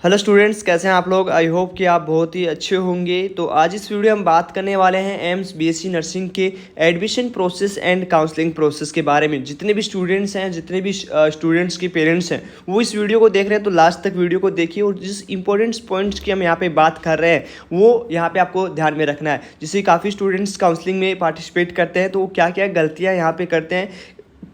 Hello students, कैसे हैं आप लोग। आई होप कि आप बहुत ही अच्छे होंगे। तो आज इस वीडियो में हम बात करने वाले हैं एम्स बीएससी नर्सिंग के admission process and counselling process के बारे में। जितने भी स्टूडेंट्स हैं, जितने भी स्टूडेंट्स के पेरेंट्स हैं, वो इस वीडियो को देख रहे हैं तो लास्ट तक वीडियो को देखिए और जिस इंपॉर्टेंट पॉइंट्स की हम यहाँ पे बात कर रहे हैं वो यहाँ पे आपको ध्यान में रखना है। जैसे काफ़ी स्टूडेंट्स काउंसलिंग में पार्टिसिपेट करते हैं तो वो क्या क्या गलतियाँ यहाँ पे करते हैं,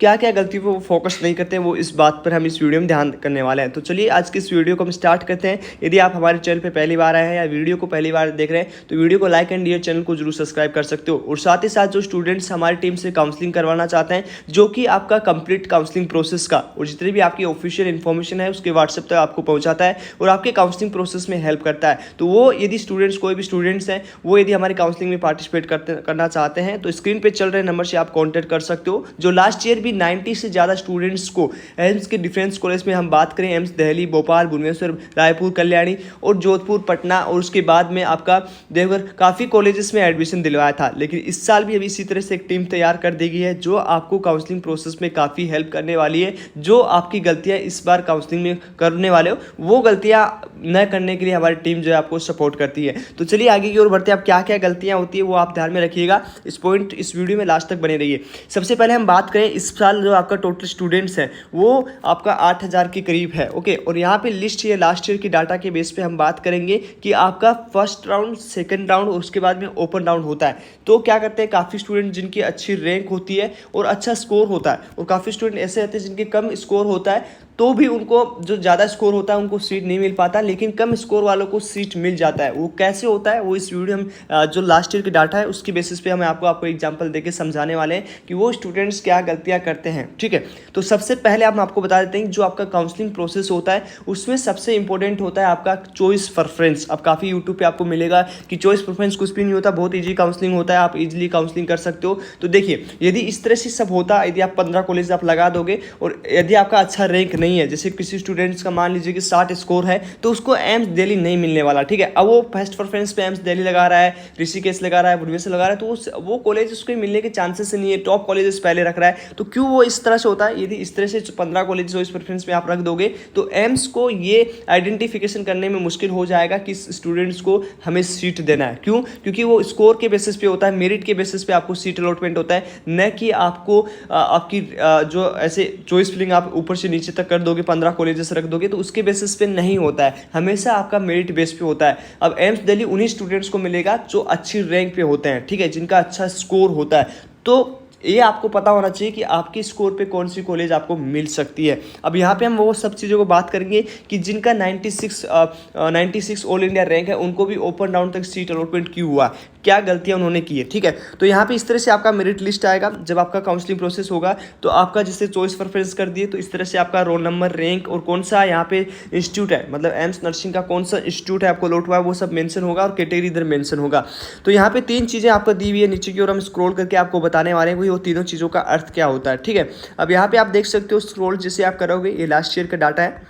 क्या क्या गलती पे वो फोकस नहीं करते हैं, वो इस बात पर हम इस वीडियो में ध्यान करने वाले हैं। तो चलिए आज की इस वीडियो को हम स्टार्ट करते हैं। यदि आप हमारे चैनल पे पहली बार आए हैं या वीडियो को पहली बार देख रहे हैं तो वीडियो को लाइक एंड डियर चैनल को जरूर सब्सक्राइब कर सकते हो। और साथ ही साथ जो स्टूडेंट्स हमारी टीम से काउंसलिंग करवाना चाहते हैं, जो कि आपका कंप्लीट काउंसलिंग प्रोसेस का और जितनी भी आपकी ऑफिशियल इन्फॉर्मेशन है उसके व्हाट्सएप तक आपको पहुँचाता है और आपके काउंसलिंग प्रोसेस में हेल्प करता है, तो वो यदि स्टूडेंट्स कोई भी स्टूडेंट्स हैं वो यदि हमारी काउंसलिंग में पार्टिसिपेट करना चाहते हैं तो स्क्रीन पर चल रहे नंबर से आप कॉन्टैक्ट कर सकते हो। जो लास्ट ईयर भी 90 से ज़्यादा स्टूडेंट्स को एम्स के डिफरेंस कॉलेज में हम बात करें, एम्स दिल्ली, भोपाल, भुवनेश्वर, रायपुर, कल्याणी और जोधपुर, पटना और उसके बाद में आपका देवघर, काफ़ी कॉलेजेस में एडमिशन दिलवाया था। लेकिन इस साल भी अभी इसी तरह से एक टीम तैयार कर दी गई है जो आपको काउंसलिंग प्रोसेस में काफ़ी हेल्प करने वाली है। जो आपकी गलतियां इस बार काउंसलिंग में करने वाले हो वो गलतियां न करने के लिए हमारी टीम जो है आपको सपोर्ट करती है। तो चलिए आगे की ओर बढ़ते हैं। आप क्या क्या गलतियां होती है वो आप ध्यान में रखिएगा। इस पॉइंट इस वीडियो में लास्ट तक बने रहिए। सबसे पहले हम बात करें, इस साल जो आपका टोटल स्टूडेंट्स हैं वो आपका 8000 के करीब है। ओके, और यहाँ पे लिस्ट ये लास्ट ईयर की डाटा के बेस पे हम बात करेंगे कि आपका फर्स्ट राउंड, सेकंड राउंड और उसके बाद में ओपन राउंड होता है। तो क्या करते हैं, काफ़ी स्टूडेंट जिनकी अच्छी रैंक होती है और अच्छा स्कोर होता है और काफ़ी स्टूडेंट ऐसे रहते हैं जिनके कम स्कोर होता है तो भी उनको जो ज़्यादा स्कोर होता है उनको सीट नहीं मिल पाता, लेकिन कम स्कोर वालों को सीट मिल जाता है। वो कैसे होता है वो इस वीडियो हम जो लास्ट ईयर की डाटा है उसकी बेसिस पे हम आपको एग्जांपल देके समझाने वाले हैं कि वो स्टूडेंट्स क्या गलतियां करते हैं। ठीक है, तो सबसे पहले हम आपको बता देते हैं जो आपका काउंसलिंग प्रोसेस होता है उसमें सबसे इंपॉर्टेंट होता है आपका चॉइस प्रेफरेंस। अब काफ़ी यूट्यूब पर आपको मिलेगा कि चॉइस प्रेफरेंस कुछ भी नहीं होता, बहुत ईजी काउंसलिंग होता है, आप इजीली काउंसलिंग कर सकते हो। तो देखिए, यदि इस तरह से सब होता, यदि आप 15 कॉलेज आप लगा दोगे और यदि आपका अच्छा रैंक नहीं है, जैसे किसी स्टूडेंट्स का मान लीजिए कि 60 स्कोर है तो उसको एम्स दिल्ली नहीं मिलने वाला। ठीक है, अब वो फर्स्ट प्रेफरेंस पे एम्स दिल्ली लगा रहा है, ऋषिकेश लगा रहा है, भुवनेश्वर लगा रहा है, तो वो कॉलेज उसको मिलने के चांसेस नहीं है, टॉप कॉलेजेस पहले रख रहा है। तो क्यों वो इस तरह से होता है, यदि इस तरह से 15 कॉलेज इस प्रेफरेंस में आप रख दोगे तो एम्स को ये आइडेंटिफिकेशन करने में मुश्किल हो जाएगा कि स्टूडेंट्स को हमें सीट देना है। क्यों? क्योंकि वो स्कोर के बेसिस पे होता है, मेरिट के बेसिस पे आपको सीट अलॉटमेंट होता है, न कि आपको आपकी जो ऐसे चॉइस फिलिंग आप ऊपर से नीचे तक कर दोगे, 15 कॉलेजेस रख दोगे, तो उसके बेसिस पे नहीं होता है, हमेशा आपका मेरिट बेस पे होता है। अब एम्स दिल्ली उन्हीं स्टूडेंट्स को मिलेगा जो अच्छी रैंक पे होते हैं, ठीक है, जिनका अच्छा स्कोर होता है। तो ये आपको पता होना चाहिए कि आपके स्कोर पे कौन सी कॉलेज आपको मिल सकती है। अब यहाँ पे हम वो सब चीज़ों को बात करेंगे कि जिनका 96 ऑल इंडिया रैंक है उनको भी ओपन राउंड तक सीट अलॉटमेंट क्यों हुआ, क्या गलतियां उन्होंने की है। ठीक है, तो यहाँ पे इस तरह से आपका मेरिट लिस्ट आएगा जब आपका काउंसलिंग प्रोसेस होगा। तो आपका जिससे चॉइस प्रेफरेंस कर दिए तो इस तरह से आपका रोल नंबर, रैंक और कौन सा यहाँ पे इंस्टीट्यूट है, मतलब एम्स नर्सिंग का कौन सा इंस्टीट्यूट है आपको अलॉट हुआ है वो सब मेंशन होगा और कैटेगरी इधर मेंशन होगा। तो यहाँ पे 3 चीज़ें आपको दी हुई है नीचे की ओर, हम स्क्रॉल करके आपको बताने वाले हैं वो तीनों चीज़ों का अर्थ क्या होता है। ठीक है, अब यहाँ पे आप देख सकते हो स्क्रॉल जैसे आप करोगे, ये लास्ट ईयर का डाटा है,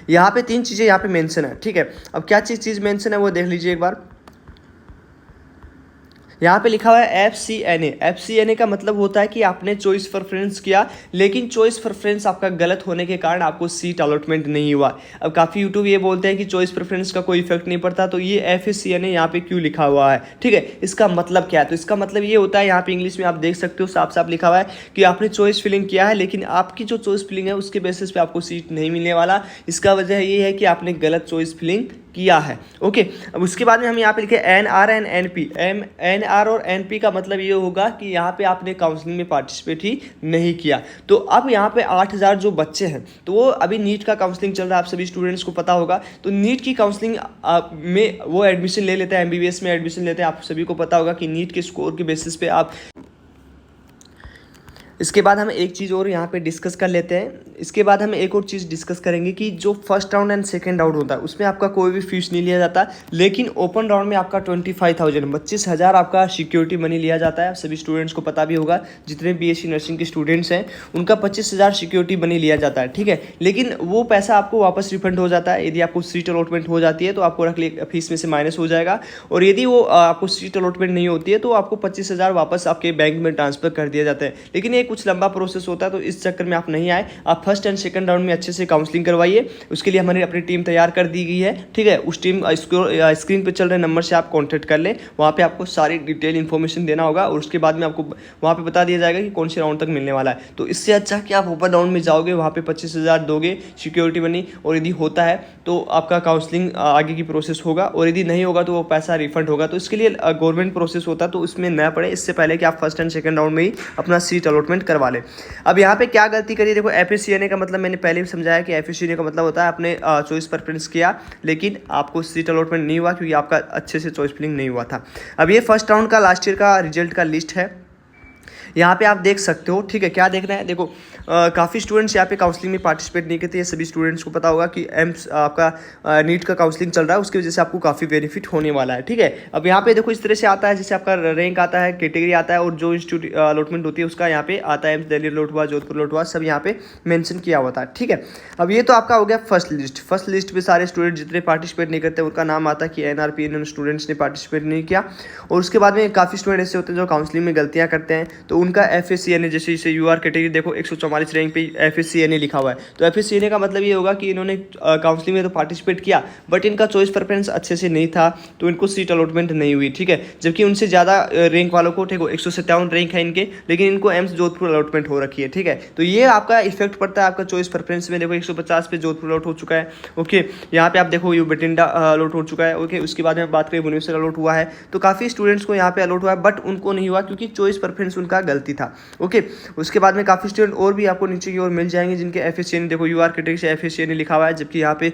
यहाँ पे 3 चीज़ें यहाँ पे मेंशन है। ठीक है, अब क्या चीज़ मेंशन है वो देख लीजिए एक बार। यहाँ पे लिखा हुआ है FCNA। FCNA का मतलब होता है कि आपने चॉइस प्रेफरेंस किया लेकिन चॉइस प्रेफरेंस आपका गलत होने के कारण आपको सीट अलॉटमेंट नहीं हुआ। अब काफ़ी यूट्यूब ये बोलते हैं कि चॉइस प्रेफरेंस का कोई इफेक्ट नहीं पड़ता, तो ये FCNA यहाँ पे क्यों लिखा हुआ है। ठीक है, इसका मतलब क्या है, तो इसका मतलब ये होता है, यहाँ पे इंग्लिश में आप देख सकते हो साफ साफ लिखा हुआ है कि आपने चॉइस फिलिंग किया है लेकिन आपकी जो चॉइस फिलिंग है उसके बेसिस पे आपको सीट नहीं मिलने वाला। इसका वजह ये है कि आपने गलत चॉइस फिलिंग किया है। ओके, अब उसके बाद में हम यहाँ पे लिखे NR एंड NP। NR और NP का मतलब ये होगा कि यहाँ पे आपने काउंसलिंग में पार्टिसिपेट ही नहीं किया। तो अब यहाँ पे 8000 जो बच्चे हैं तो वो अभी नीट का काउंसलिंग चल रहा है, आप सभी स्टूडेंट्स को पता होगा। तो नीट की काउंसलिंग में वो एडमिशन ले लेते हैं, MBBS में एडमिशन लेते हैं, आप सभी को पता होगा कि नीट के स्कोर के बेसिस पे आप। इसके बाद हम एक चीज़ और यहाँ पे डिस्कस कर लेते हैं। इसके बाद हम एक और चीज़ डिस्कस करेंगे कि जो first round and second round होता है उसमें आपका कोई भी फीस नहीं लिया जाता, लेकिन ओपन राउंड में आपका 25,000 आपका सिक्योरिटी मनी लिया जाता है। सभी स्टूडेंट्स को पता भी होगा, जितने BSc नर्सिंग के स्टूडेंट्स हैं उनका 25,000 सिक्योरिटी मनी लिया जाता है। ठीक है, लेकिन वो पैसा आपको वापस रिफंड हो जाता है। यदि आपको सीट अलॉटमेंट हो जाती है तो आपको फीस में से माइनस हो जाएगा, और यदि वो आपको सीट अलॉटमेंट नहीं होती है तो आपको 25,000 वापस आपके बैंक में ट्रांसफर कर दिया जाता है। लेकिन एक कुछ लंबा प्रोसेस होता है, तो इस चक्कर में आप नहीं आए, आप फर्स्ट एंड सेकंड राउंड में अच्छे से काउंसलिंग करवाइए। उसके लिए हमारी अपनी टीम तैयार कर दी गई है, ठीक है। उस टीम स्क्रीन पे चल रहे नंबर से आप कॉन्टैक्ट कर लें, वहाँ पे आपको सारी डिटेल इन्फॉर्मेशन देना होगा और उसके बाद में आपको वहाँ पे बता दिया जाएगा कि कौन से राउंड तक मिलने वाला है। तो इससे अच्छा कि आप ओपन राउंड में जाओगे, वहाँ पे 25,000 दोगे, सिक्योरिटी मनी, और यदि होता है तो आपका काउंसलिंग आगे की प्रोसेस होगा, और यदि नहीं होगा तो वो पैसा रिफंड होगा। तो इसके लिए गवर्नमेंट प्रोसेस होता है, तो इसमें न पड़े इससे पहले कि आप फर्स्ट एंड सेकंड राउंड में ही अपना सीट अलॉटमेंट करवा लें। अब यहाँ पे क्या गलती करिए, देखो FACNA का मतलब मैंने पहले भी समझाया कि FACNA का मतलब होता है आपने चॉइस प्रेफरेंस किया लेकिन आपको सीट अलॉटमेंट नहीं हुआ क्योंकि आपका अच्छे से चॉइस फिलिंग नहीं हुआ था। अब ये फर्स्ट राउंड का लास्ट ईयर का रिजल्ट का लिस्ट है, यहाँ पे आप देख सकते हो, ठीक है। क्या देख रहे हैं, देखो काफ़ी स्टूडेंट्स यहाँ पे काउंसलिंग में पार्टिसिपेट नहीं करते हैं। सभी स्टूडेंट्स को पता होगा कि एम्स आपका नीट का काउंसलिंग चल रहा है, उसकी वजह से आपको काफ़ी बेनिफिट होने वाला है, ठीक है। अब यहाँ पे देखो इस तरह से आता है, जैसे आपका रैंक आता है, कैटेगरी आता है, और जो इंस्टीट्यूट अलॉटमेंट होती है उसका यहाँ पे आता है, एम्स दिल्ली अलॉट हुआ, जोधपुर अलॉट हुआ, सब यहाँ पे मेंशन किया होता है, ठीक है। अब ये तो आपका हो गया फर्स्ट लिस्ट। फर्स्ट लिस्ट पे सारे स्टूडेंट जितने पार्टिसिपेट नहीं करते उनका नाम आता है कि NRP इन स्टूडेंट्स ने पार्टिसिपेट नहीं किया। और उसके बाद में काफ़ी स्टूडेंट ऐसे होते हैं जो काउंसलिंग में गलतियाँ करते हैं, तो उनका FACNA, जैसे इसे UR कैटेगरी देखो 144 रैंक पे FACNA लिखा हुआ है, तो FACNA का मतलब ये होगा कि इन्होंने काउंसलिंग में तो पार्टिसिपेट किया बट इनका चॉइस प्रेफरेंस अच्छे से नहीं था, तो इनको सीट अलॉटमेंट नहीं हुई, ठीक है। जबकि उनसे ज़्यादा रैंक वालों को, ठीक है, 157 रैंक है इनके, लेकिन इनको एम्स जोधपुर अलॉटमेंट हो रखी है, ठीक है। तो ये आपका इफेक्ट पड़ता है आपका चॉइस प्रेफरेंस में। देखो 150 पे जोधपुर अलॉट हो चुका है, ओके। यहाँ पे आप देखो यू बठिंडा अलॉट हो चुका है, ओके। उसके बाद में बात करें भुवनेश्वर अलॉट हुआ है, तो काफ़ी स्टूडेंट्स को यहाँ पे अलॉट हुआ है बट उनको नहीं हुआ क्योंकि चॉइस प्रेफरेंस उनका गलती था, ओके। उसके बाद में काफ़ी स्टूडेंट और भी आपको नीचे की ओर मिल जाएंगे जिनके FACNA, देखो UR कैटेगरी से FACNA लिखा हुआ है, जबकि यहाँ पे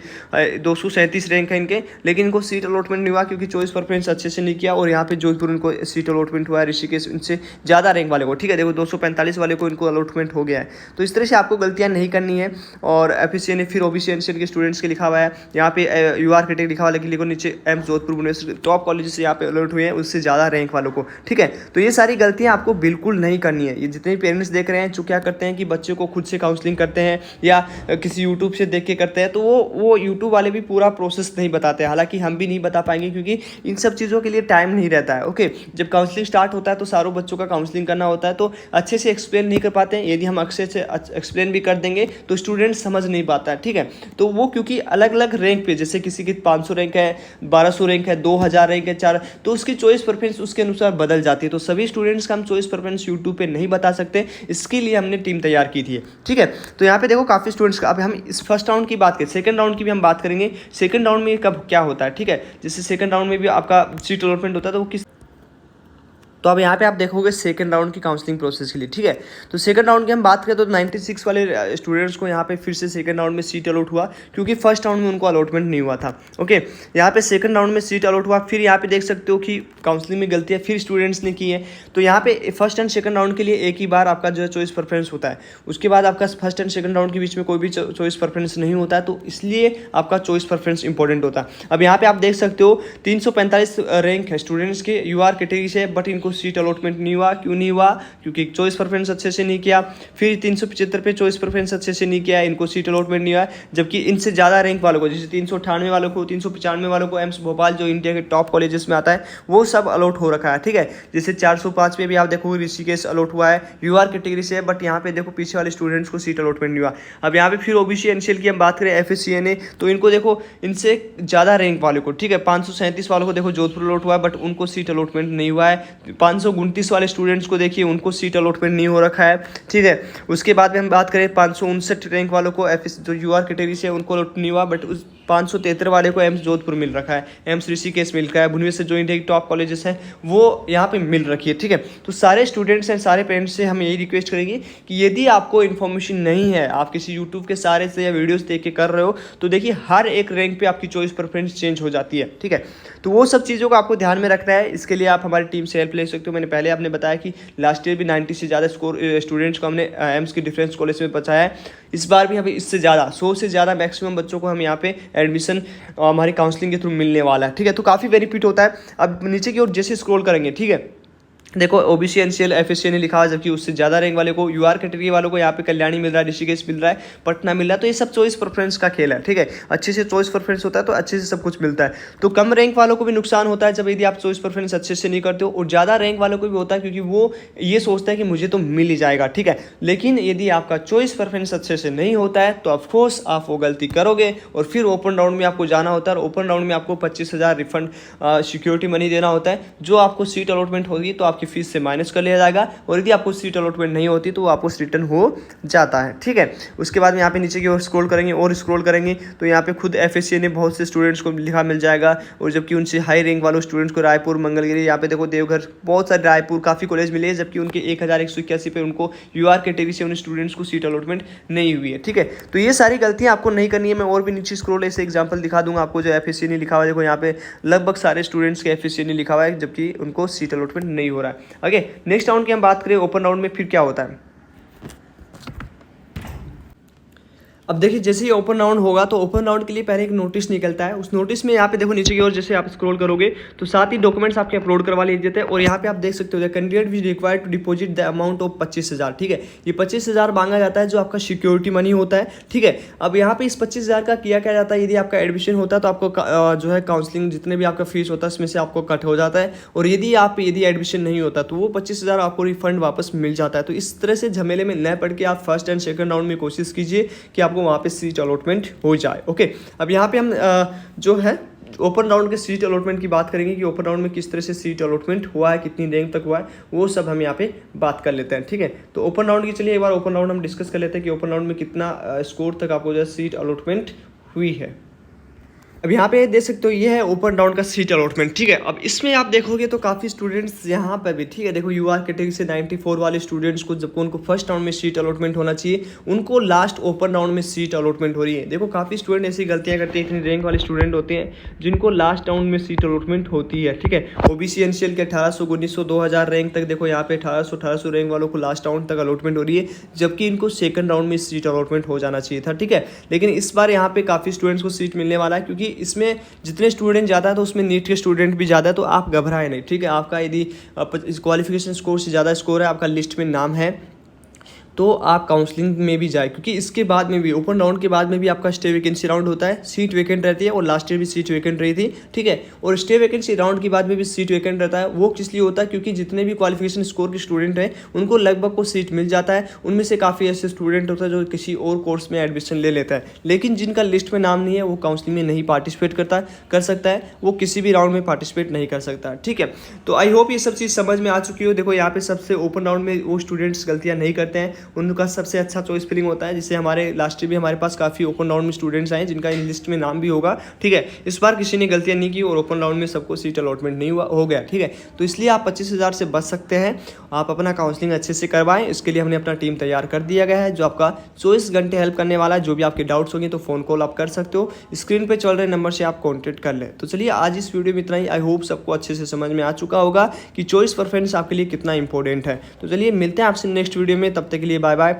237 रैंक है इनके, लेकिन इनको सीट अलॉटमेंट नहीं हुआ क्योंकि चॉइस प्रेफरेंस अच्छे से नहीं किया। और यहाँ पे जोधपुर इनको सीट अलॉटमेंट हुआ है, ऋषिकेश इनसे ज़्यादा रैंक वाले को, ठीक है, देखो 245 वाले को इनको अलॉटमेंट हो गया है। तो इस तरह से आपको गलतियाँ नहीं करनी है। और FACNA फिर OBC NCL के स्टूडेंट्स के लिखा हुआ है, यहाँ पे UR कैटेगरी लिखा हुआ है, लेकिन लिखो नीचे AIIMS Jodhpur Bhubaneswar top college से यहाँ पे अलॉट हुए हैं उससे ज़्यादा रैंक वालों को, ठीक है। तो ये सारी गलतियाँ आपको बिल्कुल नहीं करनी है। ये जितने पेरेंट्स देख रहे हैं जो क्या करते हैं कि बच्चे को खुद से काउंसलिंग करते हैं या किसी यूट्यूब से देख के करते हैं, तो वो यूट्यूब वाले भी पूरा प्रोसेस नहीं बताते, हालांकि हम भी नहीं बता पाएंगे क्योंकि इन सब चीज़ों के लिए टाइम नहीं रहता है, ओके। जब काउंसलिंग स्टार्ट होता है तो सारों बच्चों का काउंसलिंग करना होता है, तो अच्छे से एक्सप्लेन नहीं कर पाते हैं। यदि हम अच्छे से एक्सप्लेन भी कर देंगे तो स्टूडेंट समझ नहीं पाता है, ठीक है। तो वो क्योंकि अलग अलग रैंक पे, जैसे किसी की 500 रैंक है, 1200 रैंक है, 2000 रैंक है, 4, तो उसकी चॉइस प्रेफरेंस उसके अनुसार बदल जाती है। तो सभी स्टूडेंट्स का हम चॉइस प्रेफरेंस यूट्यूब पे नहीं बता सकते, इसके लिए हमने टीम तैयार की थी, ठीक है। तो यहाँ पे देखो काफ़ी स्टूडेंट्स का, अब हम इस फर्स्ट राउंड की बात करें, सेकंड राउंड की भी हम बात करेंगे। सेकंड राउंड में कब क्या होता है, ठीक है। जैसे सेकंड राउंड में भी आपका सीट अलॉटमेंट होता है, तो वो किस, तो अब यहाँ पे आप देखोगे सेकंड राउंड की काउंसलिंग प्रोसेस के लिए, ठीक है। तो सेकंड राउंड की हम बात करें तो 96 वाले स्टूडेंट्स को यहाँ पे फिर से सेकंड राउंड में सीट अलॉट हुआ क्योंकि फर्स्ट राउंड में उनको अलॉटमेंट नहीं हुआ था, ओके। यहाँ पे सेकंड राउंड में सीट अलॉट हुआ, फिर यहाँ पे देख सकते हो कि काउंसलिंग में गलतियाँ फिर स्टूडेंट्स ने की है। तो यहाँ पे फर्स्ट एंड सेकंड राउंड के लिए एक ही बार आपका जो है चॉइस प्रेफरेंस होता है, उसके बाद आपका फर्स्ट एंड सेकंड राउंड के बीच में कोई भी चॉइस प्रेफरेंस नहीं होता है, तो इसलिए आपका चॉइस प्रेफरेंस इंपॉर्टेंट होता है। अब यहाँ पे आप देख सकते हो 345 रैंक है स्टूडेंट्स के UR कैटेगरी से, बट इनको सीट अलॉटमेंट नहीं हुआ। क्यों नहीं हुआ? क्योंकि चॉइस प्रेफरेंस अच्छे से नहीं किया। फिर 375 पे चॉइस प्रेफरेंस अच्छे से नहीं किया, इनको सीट अलॉटमेंट नहीं हुआ। जबकि इनसे ज़्यादा रैंक वालों को, जैसे 398 वालों को, 395 वालों को एम्स भोपाल जो इंडिया के टॉप कॉलेजेस में आता है वो सब अलॉट हो रखा है, ठीक है। जैसे 405 पे भी आप देखो ऋषिकेश अलॉट हुआ है, UR कैटेगरी से, बट यहाँ पे देखो पीछे वाले स्टूडेंट्स को सीट अलॉटमेंट नहीं हुआ। अब यहाँ पे फिर OBC NCL की हम बात करें, FACNA, तो इनको देखो इनसे ज़्यादा रैंक वालों को, ठीक है, 537 वालों को देखो जोधपुर अलॉट हुआ है, बट उनको सीट अलॉटमेंट नहीं हुआ है। 529 वाले स्टूडेंट्स को देखिए उनको सीट अलॉटमेंट नहीं हो रखा है, ठीक है। उसके बाद में हम बात करें 559 रैंक वालों को जो UR कैटेगरी से उनको अलॉट नहीं हुआ, बट उस 573 वाले को एम्स जोधपुर मिल रखा है, एम्स ऋषिकेश मिल रखा है, भुवनेश्वर जो इंडिया की टॉप कॉलेजेस हैं वो यहाँ पे मिल रखी है, ठीक है। तो सारे स्टूडेंट्स हैं, सारे पेरेंट्स से हम यही रिक्वेस्ट करेंगे कि यदि आपको इन्फॉर्मेशन नहीं है, आप किसी यूट्यूब के सारे से या वीडियोस देख के कर रहे हो, तो देखिए हर एक रैंक पे आपकी चॉइस प्रेफरेंस चेंज हो जाती है, ठीक है। तो वो सब चीज़ों को आपको ध्यान में रखना है। इसके लिए आप हमारी टीम से हेल्प ले सकते हो। मैंने पहले आपने बताया कि लास्ट ईयर भी 90 से ज़्यादा स्टूडेंट्स को हमने एम्स की डिफरेंस कॉलेज में बचाया है। इस बार भी हमें इससे ज़्यादा 100 से ज़्यादा मैक्सिमम बच्चों को हम यहाँ पे एडमिशन हमारी काउंसलिंग के थ्रू मिलने वाला है, ठीक है। तो काफ़ी बेनिफिट होता है। अब नीचे की ओर जैसे स्क्रॉल करेंगे, ठीक है, देखो ओबीसी एनसीएल एफएससी ने लिखा हुआ, जबकि उससे ज़्यादा रैंक वाले को यूआर कैटेगरी वालों को यहाँ पे कल्याणी मिल रहा है, ऋषिकेश मिल रहा है, पटना मिल रहा है। तो ये सब चॉइस प्रेफरेंस का खेल है, ठीक है। अच्छे से चॉइस प्रेफरेंस होता है तो अच्छे से सब कुछ मिलता है। तो कम रैंक वालों को भी नुकसान होता है जब यदि आप चॉइस प्रेफरेंस अच्छे से नहीं करते हो, और ज़्यादा रैंक वालों को भी होता है क्योंकि वो ये सोचता है कि मुझे तो मिल ही जाएगा, ठीक है। लेकिन यदि आपका चॉइस प्रेफरेंस अच्छे से नहीं होता है तो ऑफकोर्स आप वो गलती करोगे और फिर ओपन राउंड में आपको जाना होता है। और ओपन राउंड में आपको 25,000 रिफंड सिक्योरिटी मनी देना होता है, जो आपको सीट अलॉटमेंट होगी तो आपकी फीस से माइनस लिया जाएगा, और यदि आपको सीट अलॉटमेंट नहीं होती तो वो आपको रिटर्न हो जाता है, ठीक है। उसके बाद में यहाँ पे नीचे की ओर स्क्रॉल करेंगे और स्क्रॉल करेंगे तो यहाँ पे खुद एफएससी ने बहुत से स्टूडेंट्स को लिखा मिल जाएगा, और जबकि उनसे हाई रैंक वालों स्टूडेंट्स को रायपुर, मंगलगिरी, यहाँ पे देखो देवघर, बहुत सारे रायपुर काफ़ी कॉलेज मिले हैं, जबकि उनके 1181 पे उनको यूआर कैटेगरी से उन स्टूडेंट्स को सीट अलॉटमेंट नहीं हुई है, ठीक है। तो ये सारी गलतियाँ आपको नहीं करनी है। मैं और भी नीचे स्क्रॉल ऐसे एग्जाम्पल दिखा दूंगा आपको, जो एफएससी ने लिखा हुआ है। देखो यहाँ पे लगभग सारे स्टूडेंट्स के एफएससी ने लिखा हुआ है, जबकि उनको सीट अलॉटमेंट नहीं हो रहा है। ओके, नेक्स्ट राउंड की हम बात करें ओपन राउंड में फिर क्या होता है। अब देखिए जैसे ही ओपन राउंड होगा तो ओपन राउंड के लिए पहले एक नोटिस निकलता है। उस नोटिस में यहाँ पे देखो नीचे की ओर जैसे आप स्क्रॉल करोगे तो साथ ही डॉक्यूमेंट्स आपके अपलोड करवा लिए जाते हैं, और यहाँ पे आप देख सकते हो candidate was required to deposit the amount of 25,000, ठीक है। ये 25,000 मांगा जाता है जो आपका सिक्योरिटी मनी होता है, ठीक है। अब यहाँ पे इस 25,000 का किया क्या जाता है, यदि आपका एडमिशन होता है तो आपको जो है काउंसलिंग जितने भी आपका फीस होता है उसमें से आपको कट हो जाता है, और यदि एडमिशन नहीं होता तो वो 25,000 आपको रिफंड वापस मिल जाता है। तो इस तरह से झमेले में न पड़ के आप फर्स्ट एंड सेकंड राउंड में कोशिश कीजिए कि आपको वहाँ पे सीट अलॉटमेंट हो जाए। ओके, अब यहाँ पे हम जो है ओपन राउंड के सीट अलॉटमेंट की बात करेंगे कि ओपन राउंड में किस तरह से सीट अलॉटमेंट हुआ है, कितनी रैंक तक हुआ है, वो सब हम यहाँ पे बात कर लेते हैं, ठीक है। तो ओपन राउंड की चलिए एक बार ओपन राउंड हम डिस्कस कर लेते हैं कि ओपन राउंड में कितना स्कोर तक आपको जो है सीट अलॉटमेंट हुई है। अब यहाँ पे देख सकते हो ये है ओपन राउंड का सीट अलॉटमेंट, ठीक है। अब इसमें आप देखोगे तो काफ़ी स्टूडेंट्स यहाँ पर भी, ठीक है, देखो यूआर कैटेगरी से 94 वाले स्टूडेंट्स को जबकि उनको फर्स्ट राउंड में सीट अलॉटमेंट होना चाहिए, उनको लास्ट ओपन राउंड में सीट अलॉटमेंट हो रही है। देखो काफ़ी स्टूडेंट ऐसी गलतियाँ करते हैं, इतनी रैंक वाले स्टूडेंट होते हैं जिनको लास्ट राउंड में सीट अलॉटमेंट होती है, ठीक है। ओबीसी एनसीएल के 1800, 1900, 2000 रैंक तक देखो यहाँ पे 1800 रैंक वालों को लास्ट राउंड तक अलॉटमेंट हो रही है, जबकि इनको सेकंड राउंड में सीट अलॉटमेंट हो जाना चाहिए था, ठीक है। लेकिन इस बार यहाँ पे काफ़ी स्टूडेंट्स को सीट मिलने वाला है, क्योंकि इसमें जितने स्टूडेंट ज़्यादा है तो उसमें नीट के स्टूडेंट भी ज़्यादा है, तो आप घबराए नहीं, ठीक है। आपका यदि क्वालिफिकेशन स्कोर से ज़्यादा स्कोर है, आपका लिस्ट में नाम है, तो आप काउंसलिंग में भी जाए, क्योंकि इसके बाद में भी ओपन राउंड के बाद में भी आपका स्टे वैकेंसी राउंड होता है, सीट वैकेंट रहती है, और लास्ट ईयर भी सीट वैकेंट रही थी, ठीक है। और स्टे वैकेंसी राउंड के बाद में भी सीट वैकेंट रहता है। वो किस लिए होता है, क्योंकि जितने भी क्वालिफिकेशन स्कोर के स्टूडेंट हैं उनको लगभग को सीट मिल जाता है। उनमें से काफ़ी ऐसे स्टूडेंट होता है जो किसी और कोर्स में एडमिशन ले लेता है, लेकिन जिनका लिस्ट में नाम नहीं है वो काउंसलिंग में नहीं पार्टिसिपेट कर सकता है, वो किसी भी राउंड में पार्टिसिपेट नहीं कर सकता, ठीक है। तो आई होप ये सब चीज़ समझ में आ चुकी हो। देखो यहाँ पे सबसे ओपन राउंड में वो स्टूडेंट्स गलतियाँ नहीं करते हैं, उनका सबसे अच्छा चॉइस फिलिंग होता है, जिससे हमारे लास्ट ईयर भी हमारे पास काफ़ी ओपन राउंड में स्टूडेंट्स आए जिनका इन लिस्ट में नाम भी होगा, ठीक है। इस बार किसी ने गलतियां नहीं की और ओपन राउंड में सबको सीट अलॉटमेंट नहीं हुआ हो गया, ठीक है। तो इसलिए आप 25,000 से बच सकते हैं। आप अपना काउंसलिंग अच्छे से करवाएं, इसके लिए हमने अपना टीम तैयार कर दिया गया है जो आपका 24 घंटे हेल्प करने वाला है। जो भी आपके डाउट्स होंगे तो फ़ोन कॉल आप कर सकते हो, स्क्रीन पर चल रहे नंबर से आप कॉन्टेक्ट कर लें। तो चलिए आज इस वीडियो में इतना ही। आई होप सबको अच्छे से समझ में आ चुका होगा कि चॉइस प्रेफरेंस आपके लिए कितना इंपॉर्टेंट है। तो चलिए मिलते हैं आपसे नेक्स्ट वीडियो में, तब तक के लिए बाय बाय।